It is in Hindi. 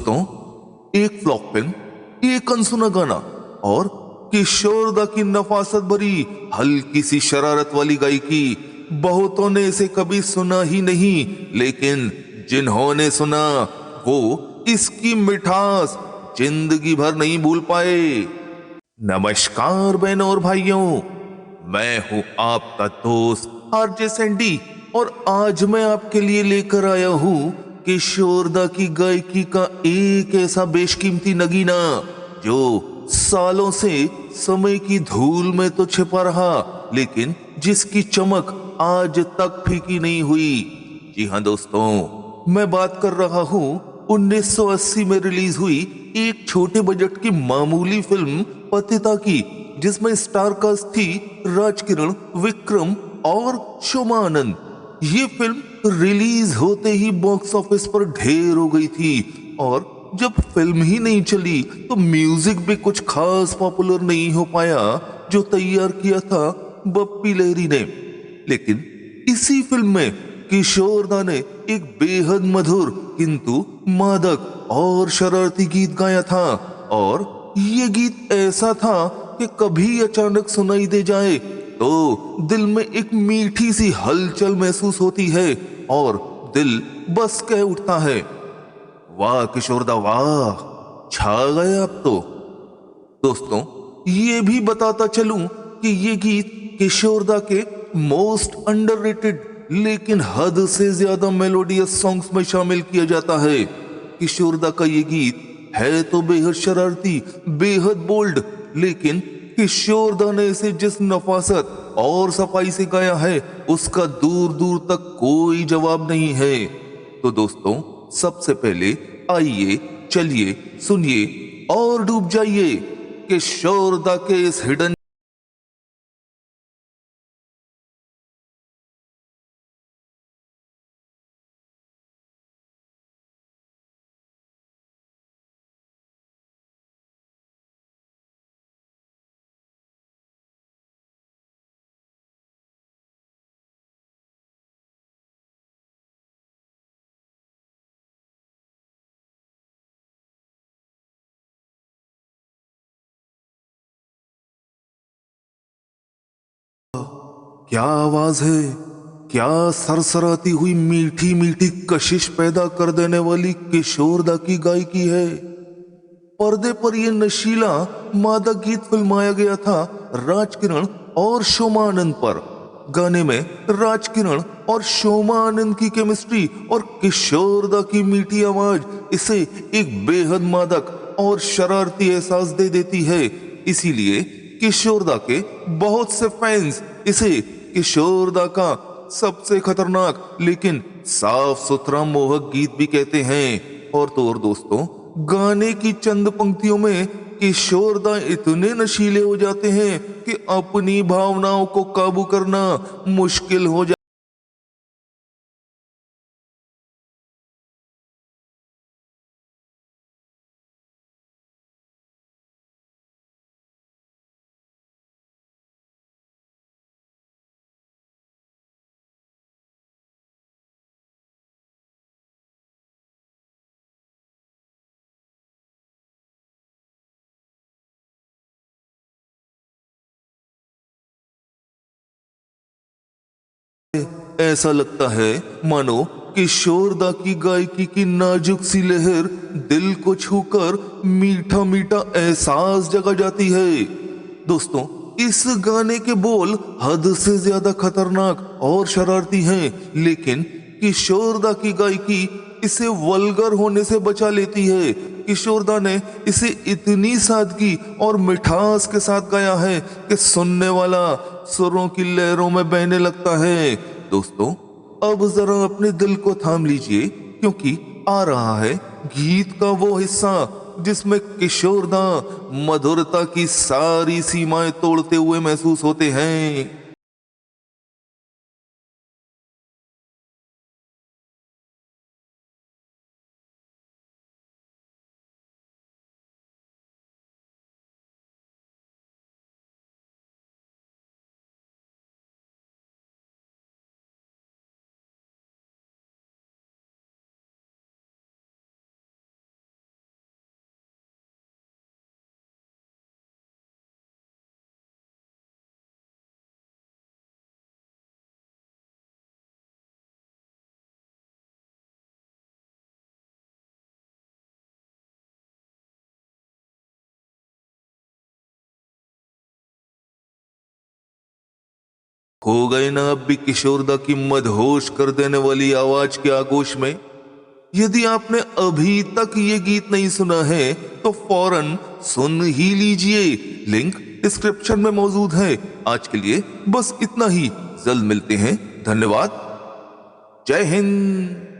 दोस्तों, एक फ्लॉप फिल्म, एक अनसुना गाना और किशोर दा की नफासत भरी हल्की सी शरारत वाली गायकी। बहुतों ने इसे कभी सुना ही नहीं, लेकिन जिन्होंने सुना वो इसकी मिठास जिंदगी भर नहीं भूल पाए। नमस्कार बहनों और भाइयों, मैं हूं आपका दोस्त आरजे सैंडी और आज मैं आपके लिए लेकर आया हूं किशोर दा की गायकी का एक ऐसा बेशकीमती नगीना जो सालों से समय की धूल में तो छिपा रहा, लेकिन जिसकी चमक आज तक फीकी नहीं हुई। जी हाँ दोस्तों, मैं बात कर रहा हूँ 1980 में रिलीज हुई एक छोटे बजट की मामूली फिल्म पतिता की, जिसमें स्टार कास्ट थी राजकिरण, विक्रम और शोमा आनंद। ये फिल्म रिलीज होते ही बॉक्स ऑफिस पर ढेर हो गई थी और जब फिल्म ही नहीं चली तो म्यूजिक भी कुछ खास पॉपुलर नहीं हो पाया जो तैयार किया था बप्पी लहरी ने। लेकिन इसी फिल्म में किशोर दा ने एक बेहद मधुर किंतु मादक और शरारती गीत गाया था और ये गीत ऐसा था कि कभी अचानक सुनाई दे जाए तो दिल में एक मीठी सी हलचल महसूस होती है और दिल बस कह उठता है, वाह किशोर दा वाह, छा गए आप तो। दोस्तों, ये भी बताता चलूं कि ये गीत किशोर दा के मोस्ट अंडररेटेड लेकिन हद से ज्यादा मेलोडियस सॉन्ग्स में शामिल किया जाता है। किशोर दा का ये गीत है तो बेहद शरारती, बेहद बोल्ड, लेकिन किशोर दा ने इसे जिस नफासत और सफाई से गाया है उसका दूर दूर तक कोई जवाब नहीं है। तो दोस्तों, सबसे पहले आइए, चलिए, सुनिए और डूब जाइए किशोर दा के इस हिडन। क्या आवाज है, क्या सरसराती हुई मीठी मीठी कशिश पैदा कर देने वाली किशोर दा की गायकी है। पर्दे पर यह नशीला मादक गीत फिल्माया गया था राजकिरण और शोमा आनंद पर। गाने में राजकिरण और शोमा आनंद की केमिस्ट्री और किशोर दा की मीठी आवाज इसे एक बेहद मादक और शरारती एहसास दे देती है। इसीलिए किशोर दा के बहुत से फैंस इसे किशोर दा का सबसे खतरनाक लेकिन साफ सुथरा मोहक गीत भी कहते हैं। और तो और दोस्तों, गाने की चंद पंक्तियों में किशोर दा इतने नशीले हो जाते हैं कि अपनी भावनाओं को काबू करना मुश्किल हो जाता है। ऐसा लगता है मानो किशोर दा की गायकी की नाजुक सी लहर दिल को छूकर मीठा मीठा एहसास जगा जाती है। दोस्तों, इस गाने के बोल हद से ज्यादा खतरनाक और शरारती हैं, लेकिन किशोर दा की गायकी इसे वल्गर होने से बचा लेती है। किशोर दा ने इसे इतनी सादगी और मिठास के साथ गाया है कि सुनने वाला सुरों की लहरों में बहने लगता है। दोस्तों, अब जरा अपने दिल को थाम लीजिए, क्योंकि आ रहा है गीत का वो हिस्सा जिसमें किशोर दा मधुरता की सारी सीमाएं तोड़ते हुए महसूस होते हैं। खो गए ना अब भी किशोरदा की मदहोश कर देने वाली आवाज के आगोश में। यदि आपने अभी तक ये गीत नहीं सुना है तो फौरन सुन ही लीजिए, लिंक डिस्क्रिप्शन में मौजूद है। आज के लिए बस इतना ही, जल्द मिलते हैं। धन्यवाद। जय हिंद।